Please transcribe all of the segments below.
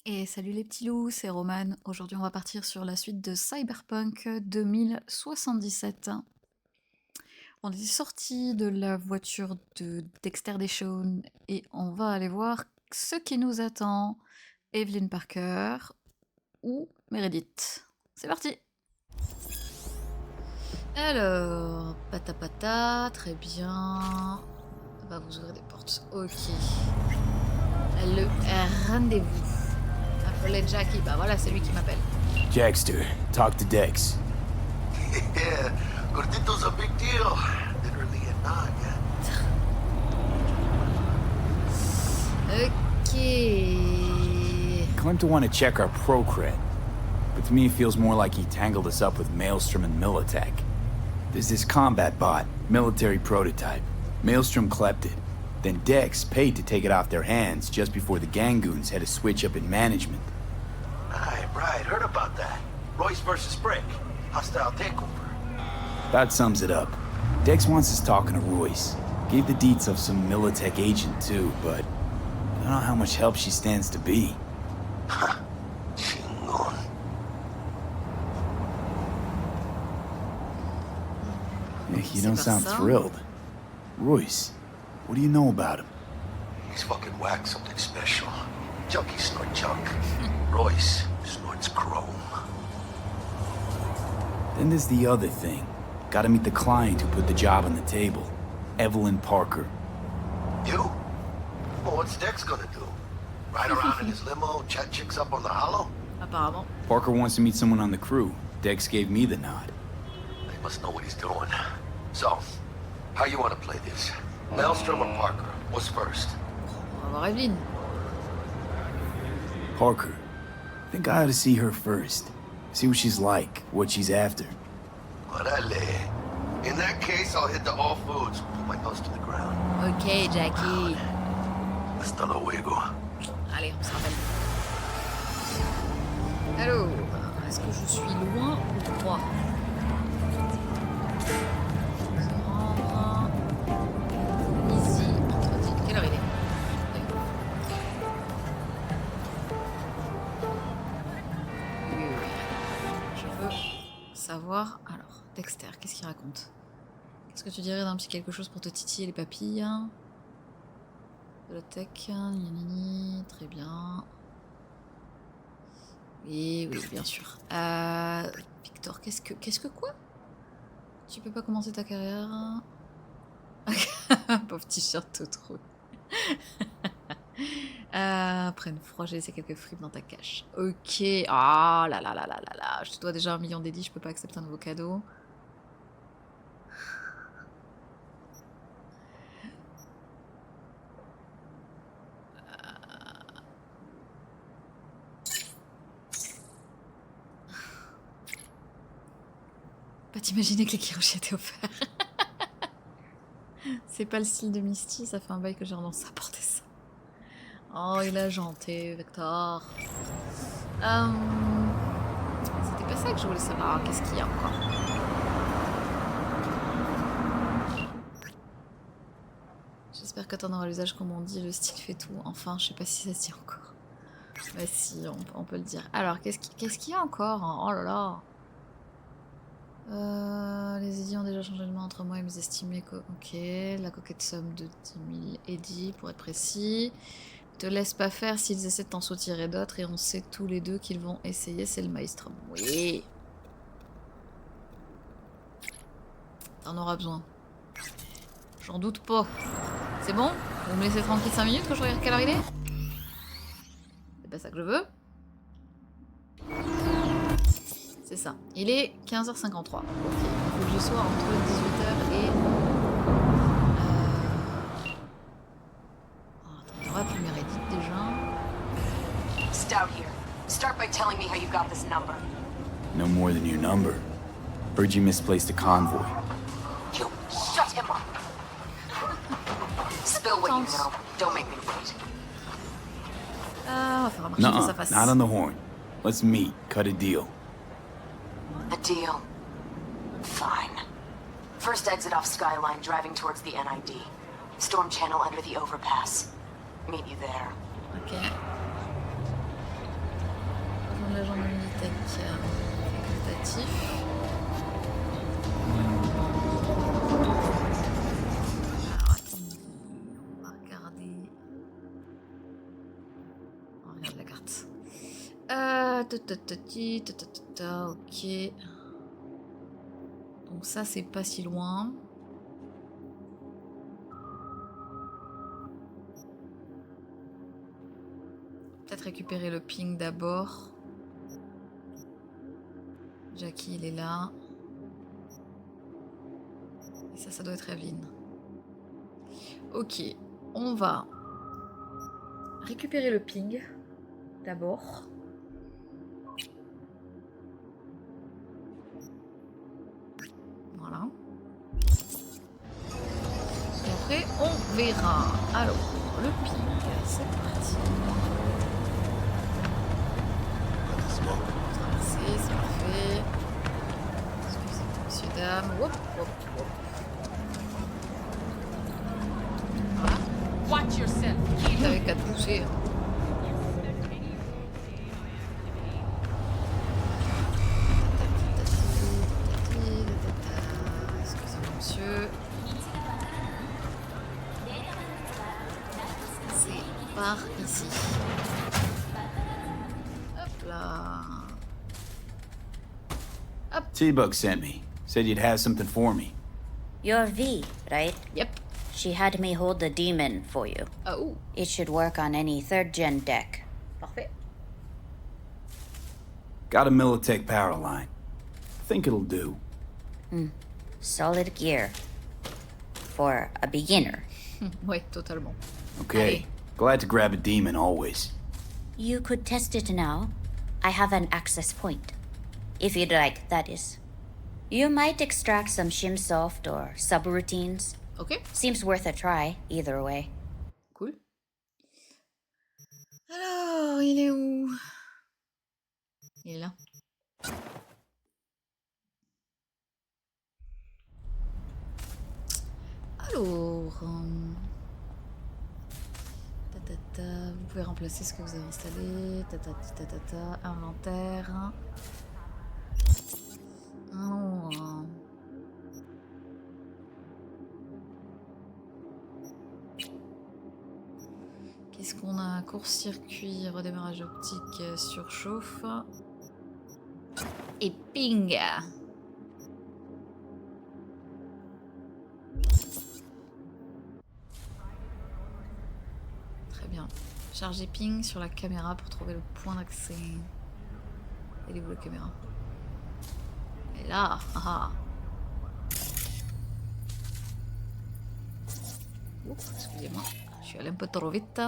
Et salut les petits loups, c'est Romane. Aujourd'hui, on va partir sur la suite de Cyberpunk 2077. On est sorti de la voiture de Dexter Deshawn et on va aller voir ce qui nous attend. Evelyn Parker ou Meredith. C'est parti. Alors, pata pata, très bien. On va vous ouvrir des portes. Ok. Le rendez-vous. Appelez Jackie. Bah voilà, c'est lui qui m'appelle. Jackster, talk to Dex. Yeah, Gordito's a big deal. Literally and not, yeah. Ok. Claimed to want to check our pro cred, but to me it feels more like he tangled us up with Maelstrom and Militech. There's this combat bot, military prototype. Maelstrom clept it. Then Dex paid to take it off their hands just before the Gangoons had a switch up in management. Right, heard about that. Royce versus Brick. Hostile takeover. That sums it up. Dex wants us talking to Royce. Gave the deets of some Militech agent too, but I don't know how much help she stands to be. Chingon. You don't sound thrilled. Royce, what do you know about him? He's fucking whacked something special. Junkies snort junk. Royce snorts chrome. Then there's the other thing. Gotta meet the client who put the job on the table. Evelyn Parker. You? Well, what's Dex gonna do? Ride around in his limo, chat chicks up on the hollow? Apparemment. Parker wants to meet someone on the crew. Dex gave me the nod. He must know what he's doing. So, how you want to play this? Maelstrom or Parker? What's first? On va voir Evelyn. Parker. I think I ought to see her first. See what she's like, what she's after. Orale. In that case, I'll hit the all foods. Put my nose to the ground. Ok, Jackie. Hasta luego. Allez, on se rappelle. Alors, est-ce que je suis loin ou droit? Easy. Quelle heure il est? Je veux savoir. Alors, Dexter, qu'est-ce qu'il raconte? Qu'est-ce que tu dirais d'un petit quelque chose pour te titiller les papilles? De la tech, ni, très bien. Oui, oui, bien sûr. Victor, qu'est-ce que quoi? Tu peux pas commencer ta carrière? Pauvre t-shirt tout trop. Prenne froid, j'ai laissé quelques fripes dans ta cache. Ok. Ah là là là là là là. Je te dois déjà 1 million d'édits, je peux pas accepter un nouveau cadeau. Pas t'imaginer que les kiroshi étaient offerts. C'est pas le style de Misty, ça fait un bail que j'ai renoncé à porter ça. Oh, il a gentil, Victor. C'était pas ça que je voulais savoir. Qu'est-ce qu'il y a encore? J'espère que t'en auras l'usage comme on dit, le style fait tout. Enfin, je sais pas si ça se dit encore. Bah si, on peut le dire. Alors, qu'est-ce qu'il y a encore? Oh là là. Les édits ont déjà changé de main entre moi et mes estimés. Ok, la coquette somme de 10 000 édits pour être précis. Te laisse pas faire s'ils essaient de t'en soutirer d'autres et on sait tous les deux qu'ils vont essayer, c'est le maestro. Oui. T'en auras besoin. J'en doute pas. C'est bon? Vous me laissez tranquille 5 minutes que je regarde quelle heure il est? C'est pas ça que je veux. C'est ça. Il est 15h53. Ok. Il faut que je sois entre 18h et... Oh, attends, on aura plus Meredith déjà. Stout here. Start by telling me how you got this number. No more than your number. Heard you misplaced a convoy. You shut him up. Spill what you know. Don't make me wait. Ah, on va faire remarquer face à face. Not on the horn. Let's meet. Cut a deal. A deal. Fine. First exit off Skyline, driving towards the NID. Storm channel under the overpass. Meet you there. Ok. l'agent de Militech facultatif. Alors attendez, on va regarder. On regarde la carte. Ok. Donc ça c'est pas si loin. Peut-être récupérer le ping d'abord. Jackie il est là. Et ça doit être Evelyn. Ok, on va récupérer le ping d'abord. Voilà. Et après, on verra. Alors, le ping, c'est parti. Traverser, c'est parfait. Excusez-moi, monsieur, dame. Hop, hop, hop. Voilà. Watch yourself. T'avais qu'à te bouger. Hein. Excusez-moi, monsieur. C'est par ici. Hop là. T-Bug sent me. Said you'd have something for me. You're V, right? Yep. She had me hold the demon for you. Oh, It should work on any 3rd-gen deck. parfait. Got a Militech power line. Think it'll do. Solid gear. For a beginner. Ouais, totalement. Okay. Allez. Glad to grab a demon always. You could test it now. I have an access point. If you'd like, that is. You might extract some shimsoft or subroutines. Ok, Seems worth a try, either way. cool. Alors, il est où? Il est là. Alors, vous pouvez remplacer ce que vous avez installé. Inventaire. Alors, qu'est-ce qu'on a? Court-circuit, redémarrage optique, surchauffe. Et ping! Très bien. Charger ping sur la caméra pour trouver le point d'accès. Elle est où la caméra? Elle est là! Haha. Oups, excusez-moi. Je suis allée un peu trop vite.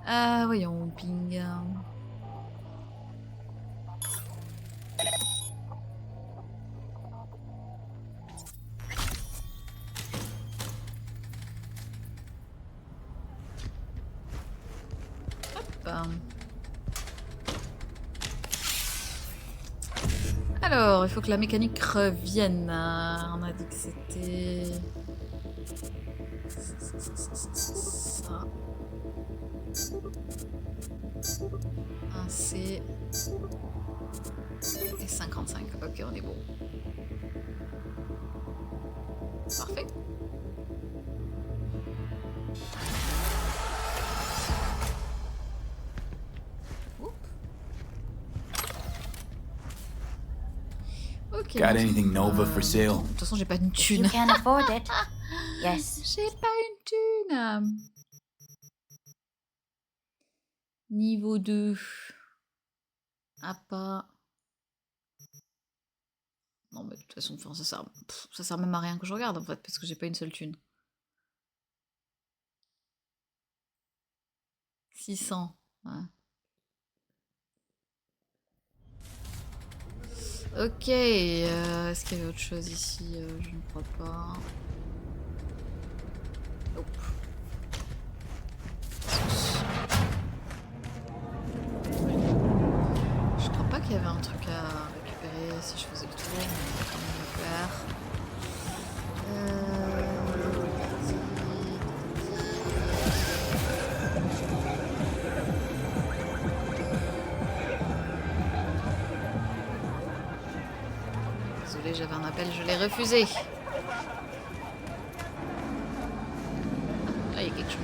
Voyons, ping. Hop. Alors, il faut que la mécanique revienne. On a dit que c'était... ça. Un C et 55. Ok, on est bon. Parfait. Oups. Ok. Got anything Nova for sale? De toute façon, j'ai pas une You thune. can afford it. Yes. J'ai pas une thune. Niveau 2. Ah pas. Non mais de toute façon, enfin, ça sert même à rien que je regarde en fait, parce que j'ai pas une seule thune. 600. Ouais. Ok, est-ce qu'il y avait autre chose ici? Je ne crois pas. Nope. Je crois pas qu'il y avait un truc à récupérer si je faisais le tour, mais on va quand même le faire. Désolée, j'avais un appel, je l'ai refusé. Là, il y a quelque chose.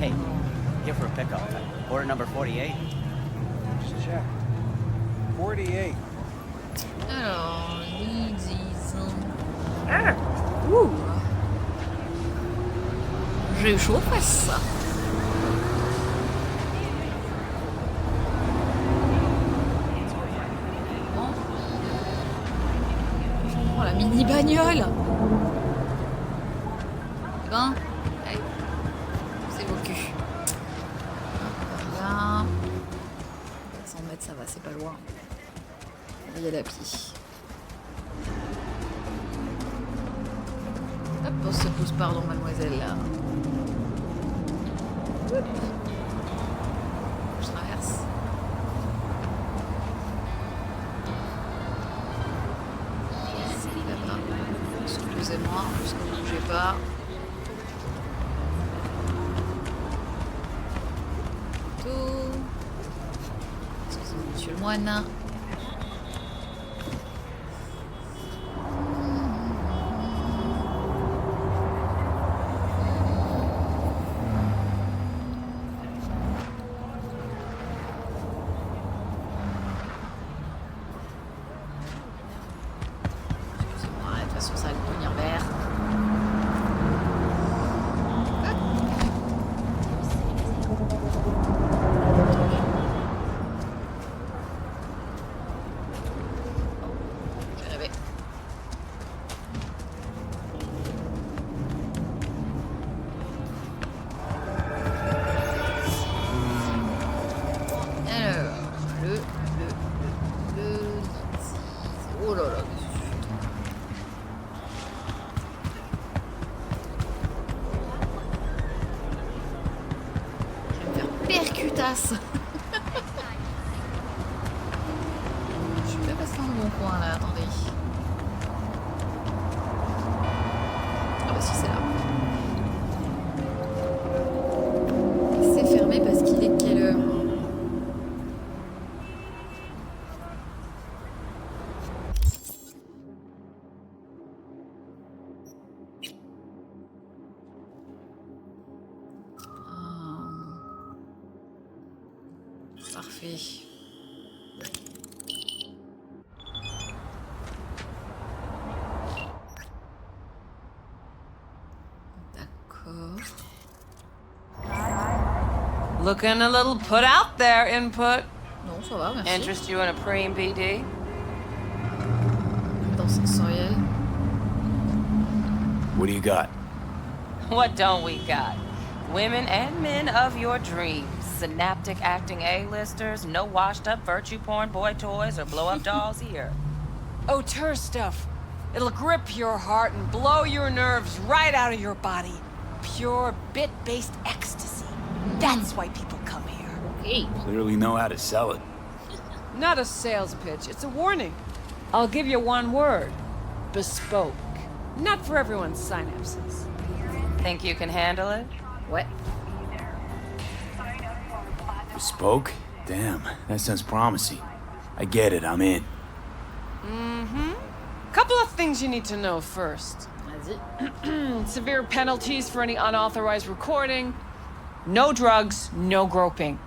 Hey, here for a pickup. Order number 48. Just check. 48. Alors, Lizzie. Ah! Ouh! J'ai chaud aux fesses. Bon. Oh, la mini bagnole! Eh ben, allez, c'est vos culs. Voilà. 100 mètres, ça va, c'est pas loin. On va y aller à pied. Hop, on se pousse, pardon, mademoiselle. Là. Hop. Je traverse. C'est là-bas. Excusez-moi, parce que vous bougez pas. Tout. Excusez-moi, monsieur le moine. Excusez-moi, de toute façon, ça va devenir vert. J'ai rêvé. Alors, le... Oh là là, qu'est-ce que je fais? Je vais me faire percutasse. Je suis pas passée dans le bon coin là, attendez. Ah bah si, c'est là. C'est fermé parce qu'il est quelle heure? Parfait. D'accord. Looking a little put out there, input. Non, ça va, merci. Interest you in a preem BD? Dans sensoriel. What do you got? What don't we got? Women and men of your dreams. Synaptic acting A-listers, no washed-up virtue porn boy toys or blow-up dolls here. Auteur stuff. It'll grip your heart and blow your nerves right out of your body. Pure bit-based ecstasy. That's why people come here. Okay. Clearly know how to sell it. Not a sales pitch, it's a warning. I'll give you one word. Bespoke. Not for everyone's synapses. Think you can handle it? Ouais. Bespoke? Damn, that sounds promising. I get it, I'm in. Couple of things you need to know first. Vas-y. Severe penalties for any unauthorized recording. No drugs, no groping.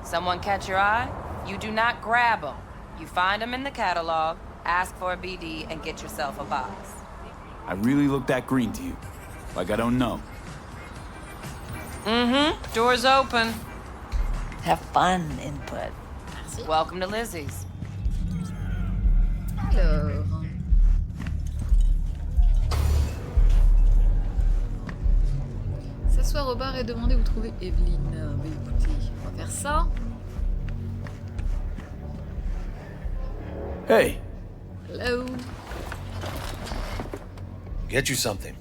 Someone catch your eye? You do not grab them. You find them in the catalog, ask for a BD, and get yourself a box. I really look that green to you. Like I don't know. Door's open. Have fun, input. Merci. Welcome to Lizzie's. Alors. S'asseoir au bar et demander où trouver Evelyne. Mais écoutez, on va faire ça. Hey, Hello. get you something.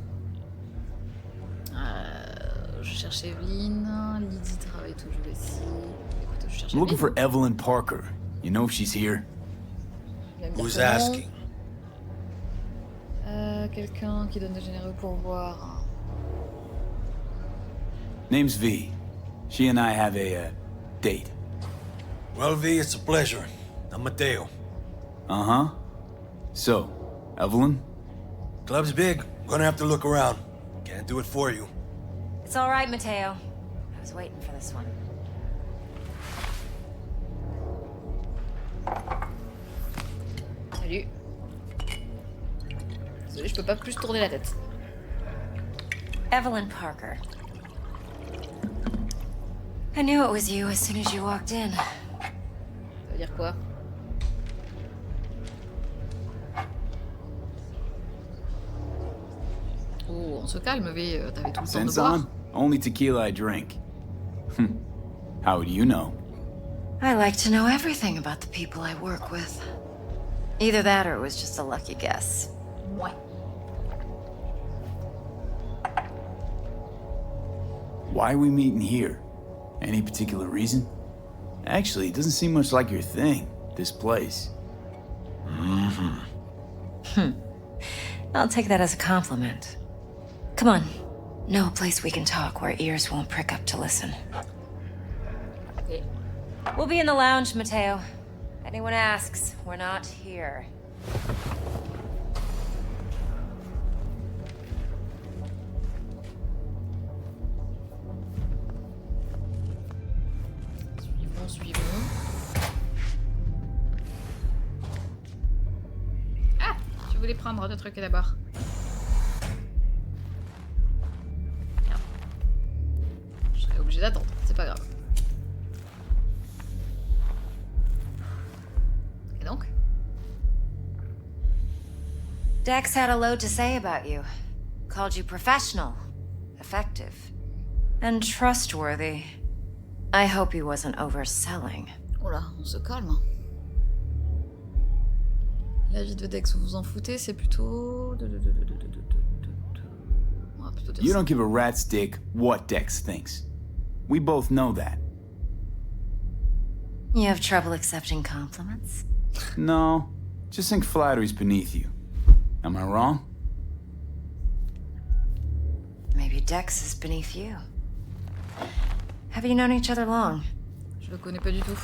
Je cherche Evelyn. Lydie travaille toujours ici. Écoute, je cherche I'm looking Evelyn. for Evelyn Parker. You know if she's here? Il va me dire Who's son nom. asking? Quelqu'un qui donne de généreux pourboires. Name's V. She and I have a date. Well, V, it's a pleasure. I'm Mateo. Uh-huh. So, Evelyn? Club's big. Gonna have to look around. Can't do it for you. It's all right, Mateo. I was waiting for this one. Salut. Désolé, je peux pas plus tourner la tête. Evelyn Parker. I knew it was you as soon as you walked in. Ça veut dire quoi? Oh, on se calme, V. T'avais tout le temps de Sense boire. on? Only tequila I drink. How would you know? I like to know everything about the people I work with. Either that or it was just a lucky guess. Ouais. Why are we meeting here? Any particular reason? Actually, it doesn't seem much like your thing, this place. I'll take that as a compliment. Come on. Know a place we can talk where ears won't prick up to listen. Ok. We'll be in the lounge, Mateo. Anyone asks, we're not here. Suivons. Ah! Je voulais prendre deux trucs d'abord. Merde. Je serais obligée d'attendre, c'est pas grave. Et donc? Dex had a load to say about you. Called you professional, effective, and trustworthy. I hope he wasn't overselling. Oh là, on se calme. La vie de Dex, vous vous en foutez, c'est plutôt... On va plutôt dire You ça. don't give a rat's dick what Dex thinks. We both know that. You have trouble accepting compliments? No, just think flattery's beneath you. Am I wrong? Maybe Dex is beneath you. Have you known each other long? Je le connais pas du tout.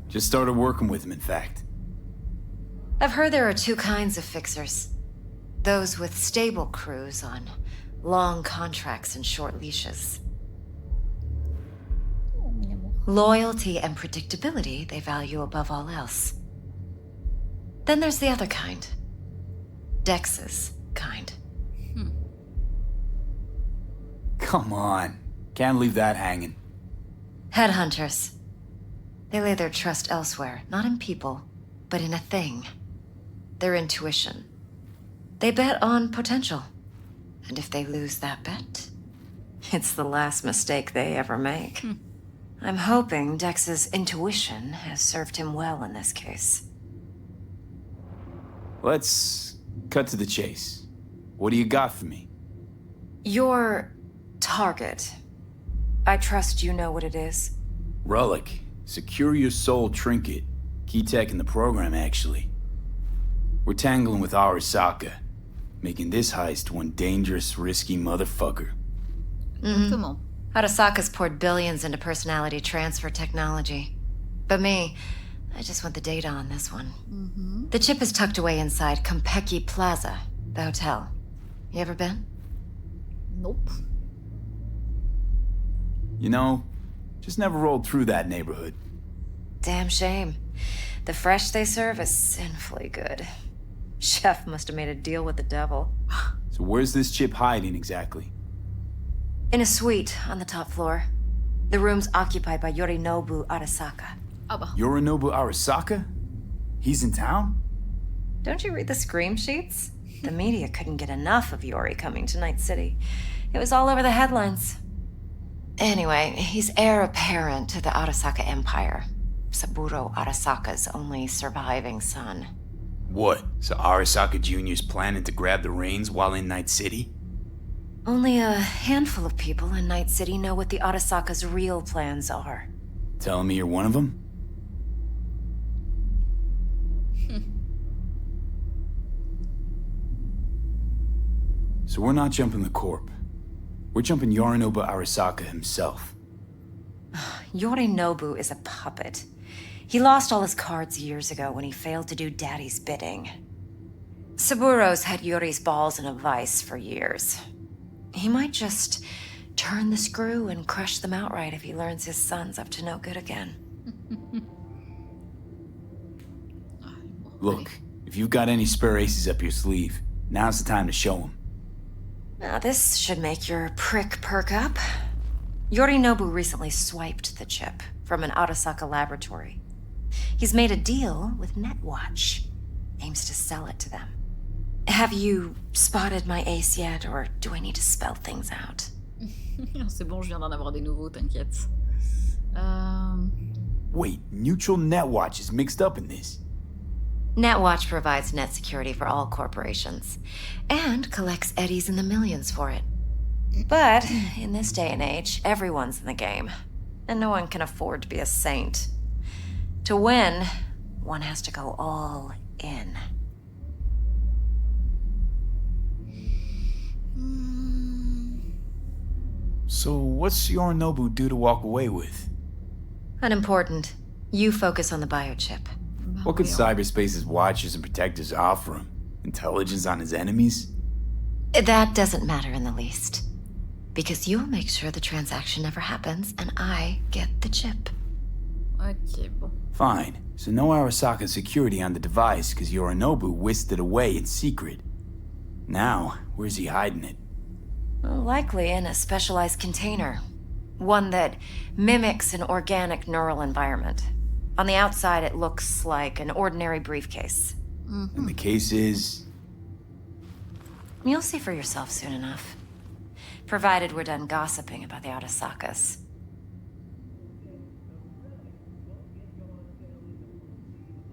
Just started working with him, in fact. I've heard there are two kinds of fixers. Those with stable crews on long contracts and short leashes. Loyalty and predictability they value above all else. Then there's the other kind. Dex's kind. Come on. Can't leave that hanging. Headhunters. They lay their trust elsewhere, not in people, but in a thing. Their intuition. They bet on potential. And if they lose that bet, it's the last mistake they ever make. I'm hoping Dex's intuition has served him well in this case. Let's cut to the chase. What do you got for me? Your target. I trust you know what it is. Relic. Secure your soul trinket. Key tech in the program, actually. We're tangling with Arasaka, making this heist one dangerous, risky motherfucker. Exactement. Arasaka's poured billions into personality transfer technology. But me, I just want the data on this one. The chip is tucked away inside Konpeki Plaza, the hotel. You ever been? Nope. You know, just never rolled through that neighborhood. Damn shame. The fresh they serve is sinfully good. Chef must have made a deal with the devil. So where's this chip hiding exactly? In a suite on the top floor. The room's occupied by Yorinobu Arasaka. Ah bah. Yorinobu Arasaka? He's in town? Don't you read the scream sheets? The media couldn't get enough of Yori coming to Night City. It was all over the headlines. Anyway, he's heir apparent to the Arasaka Empire. Saburo Arasaka's only surviving son. What? So Arasaka Jr.'s planning to grab the reins while in Night City? Only a handful of people in Night City know what the Arasaka's real plans are. Telling me you're one of them? So we're not jumping the Corp. We're jumping Yorinobu Arasaka himself. Yorinobu is a puppet. He lost all his cards years ago when he failed to do Daddy's bidding. Saburo's had Yuri's balls in a vice for years. He might just turn the screw and crush them outright if he learns his son's up to no good again. Look, if you've got any spare aces up your sleeve, now's the time to show them. Now this should make your prick perk up. Yorinobu recently swiped the chip from an Arasaka laboratory. He's made a deal with Netwatch. Aims to sell it to them. Have you spotted my ace yet, or do I need to spell things out? C'est bon, je viens d'en avoir des nouveaux, t'inquiète. Wait, Neutral Netwatch is mixed up in this. Netwatch provides net security for all corporations, and collects eddies in the millions for it. But in this day and age, everyone's in the game, and no one can afford to be a saint. To win, one has to go all in. So what's Yorinobu due to walk away with? Unimportant. You focus on the biochip. What could cyberspace's watchers and protectors offer him? Intelligence on his enemies? That doesn't matter in the least. Because you'll make sure the transaction never happens, and I get the chip. Ok, bon. Fine. So no Arasaka security on the device because Yorinobu whisked it away in secret. Now, where's he hiding it? Well, likely in a specialized container. One that mimics an organic neural environment. On the outside, it looks like an ordinary briefcase. And the case is... You'll see for yourself soon enough. Provided we're done gossiping about the Arasakas.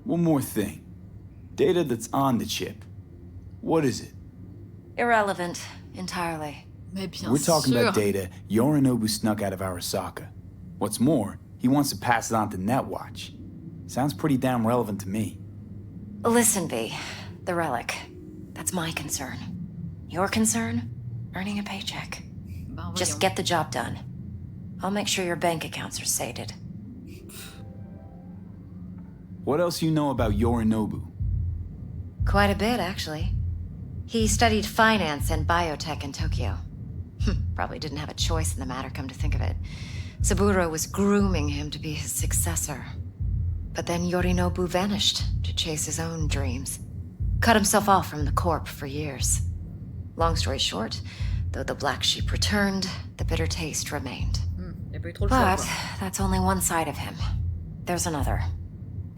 One more thing. Data that's on the chip. What is it? Irrelevant, entirely. Mais bien We're talking sûr. about data Yorinobu snuck out of Arasaka. What's more, he wants to pass it on to Netwatch. Sounds pretty damn relevant to me. Listen, V. The relic. That's my concern. Your concern? Earning a paycheck. Ben, Just voyons. get the job done. I'll make sure your bank accounts are sated. What else you know about Yorinobu? Quite a bit, actually. He studied finance and biotech in Tokyo. Probably didn't have a choice in the matter, come to think of it. Saburo was grooming him to be his successor. But then Yorinobu vanished to chase his own dreams. Cut himself off from the Corp for years. Long story short, though the black sheep returned, the bitter taste remained. Il a pas eu trop le choix, But quoi. that's only one side of him. There's another.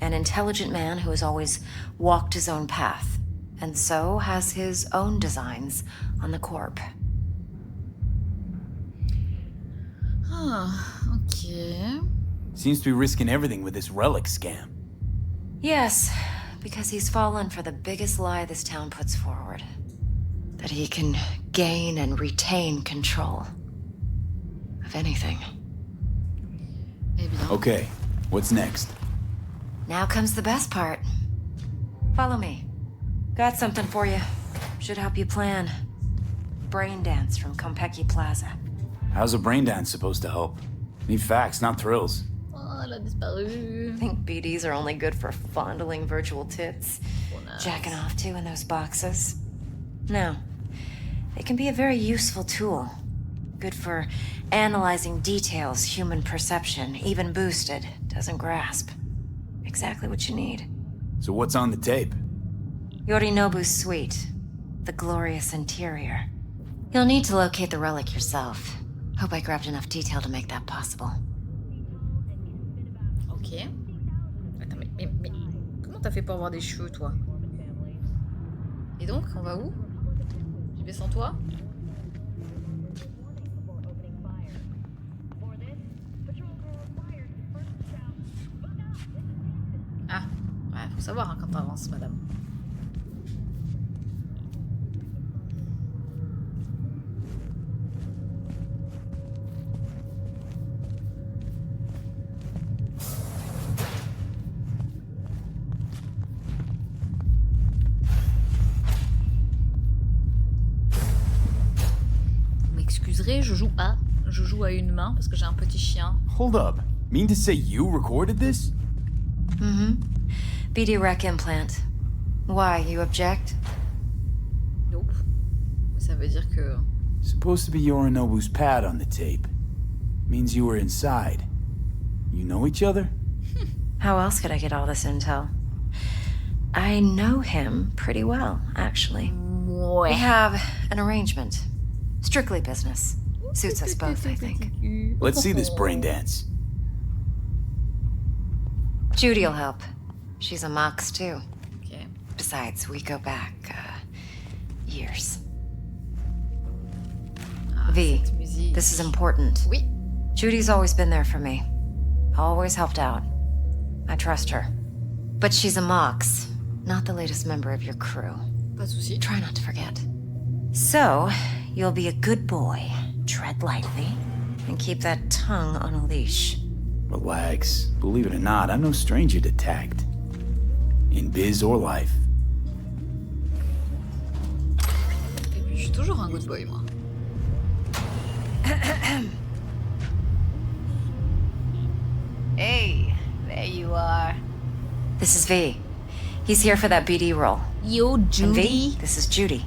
An intelligent man who has always walked his own path, and so has his own designs on the Corp. Ah, ok. Seems to be risking everything with this relic scam. Yes, because he's fallen for the biggest lie this town puts forward. That he can gain and retain control of anything. Eh bien. Okay, what's next? Now comes the best part. Follow me. Got something for you. Should help you plan. Brain dance from Konpeki Plaza. How's a brain dance supposed to help? Need facts, not thrills. Oh, elle a disparu. Think BDs are only good for fondling virtual tits. Jacking off to in those boxes. No. They can be a very useful tool. Good for analyzing details human perception, even boosted, doesn't grasp. Exactly what you need. So what's on the tape? Yorinobu's suite. The glorious interior. You'll need to locate the relic yourself. Hope I grabbed enough detail to make that possible. Ok. Attends, mais comment t'as fait pour avoir des cheveux, toi? Et donc, on va où? J'y vais sans toi? Ah, ouais, faut savoir hein, quand t'avances, madame. enregistré, je joue à une main parce que j'ai un petit chien. Hold up. Mean to say you recorded this? BD rec implant. Why, you object? Nope. Ça veut dire que... Supposed to be Yorinobu's pad on the tape. Means you were inside. You know each other? How else could I get all this intel? I know him pretty well, actually. We have an arrangement. Strictly business. Suits us both, I think. Let's see this brain dance. Judy'll help. She's a mox, too. Ok. Besides, we go back, years. V, Cette musique. this is important. Oui. Judy's always been there for me. Always helped out. I trust her. But she's a mox, not the latest member of your crew. Pas de souci. Try not to forget. So, you'll be a good boy, tread lightly, and keep that tongue on a leash. Relax. Believe it or not, I'm no stranger to tact. In biz or life. Et puis je suis toujours un good boy, moi. Hey, there you are. This is V. He's here for that BD role. Yo, And Judy. V, this is Judy.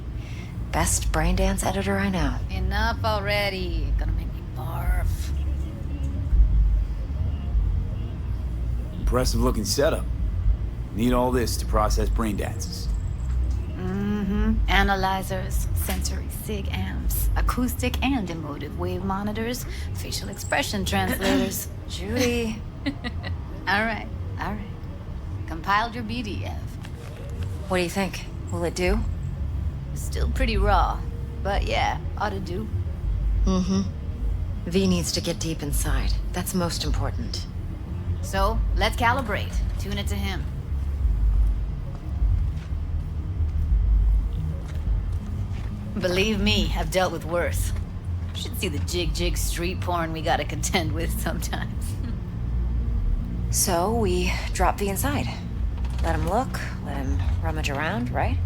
Best brain dance editor I know. Enough already. Gonna make me barf. Impressive looking setup. Need all this to process brain dances. Analyzers, sensory sig amps, acoustic and emotive wave monitors, facial expression translators. Judy. All right. Compiled your BDF. What do you think? Will it do? Still pretty raw, but yeah, ought to do. V needs to get deep inside. That's most important. So, let's calibrate. Tune it to him. Believe me, I've dealt with worse. Should see the jig street porn we gotta contend with sometimes. So we drop V inside. Let him look, let him rummage around, right?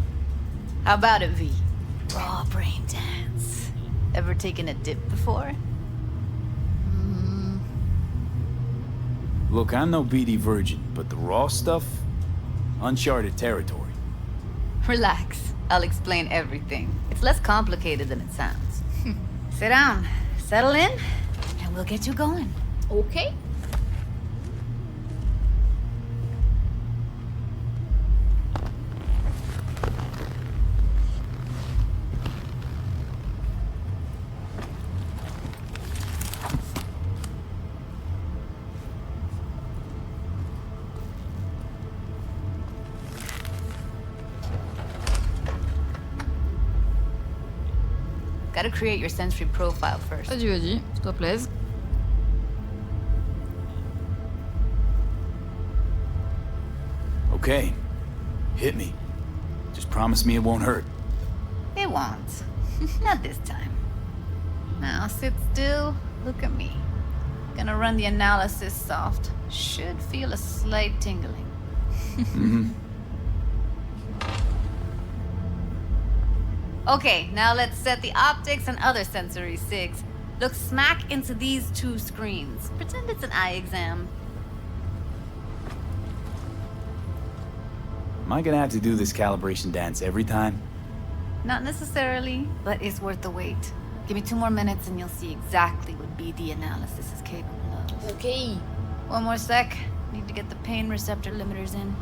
How about it, V? Raw brain dance. Ever taken a dip before? Look, I'm no BD virgin, but the raw stuff? Uncharted territory. Relax. I'll explain everything. It's less complicated than it sounds. Sit down, settle in, and we'll get you going. Ok. Gotta create your sensory profile first. Vas-y, s'il te plaise. Okay. Hit me. Just promise me it won't hurt. It won't. Not this time. Now sit still, look at me. Gonna run the analysis soft. Should feel a slight tingling. Okay, now let's set the optics and other sensory sigs. Look smack into these two screens. Pretend it's an eye exam. Am I gonna have to do this calibration dance every time? Not necessarily, but it's worth the wait. Give me 2 more minutes and you'll see exactly what BD analysis is capable of. Ok. One more sec. Need to get the pain receptor limiters in.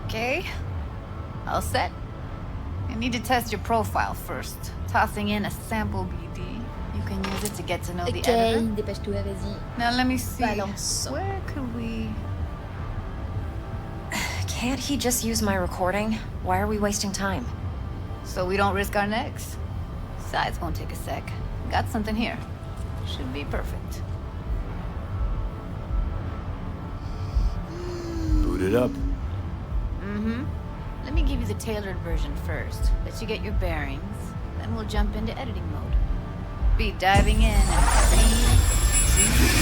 Okay. All set. I need to test your profile first. Tossing in a sample BD. You can use it to get to know the editor. dépêche-toi, vas-y. Now let me see. Balance. Where could we... Can't he just use my recording? Why are we wasting time? So we don't risk our necks. Besides, won't take a sec. Got something here. Should be perfect. Boot it up. Let me give you the tailored version first. Let you get your bearings. Then we'll jump into editing mode. Be diving in in 3, 2,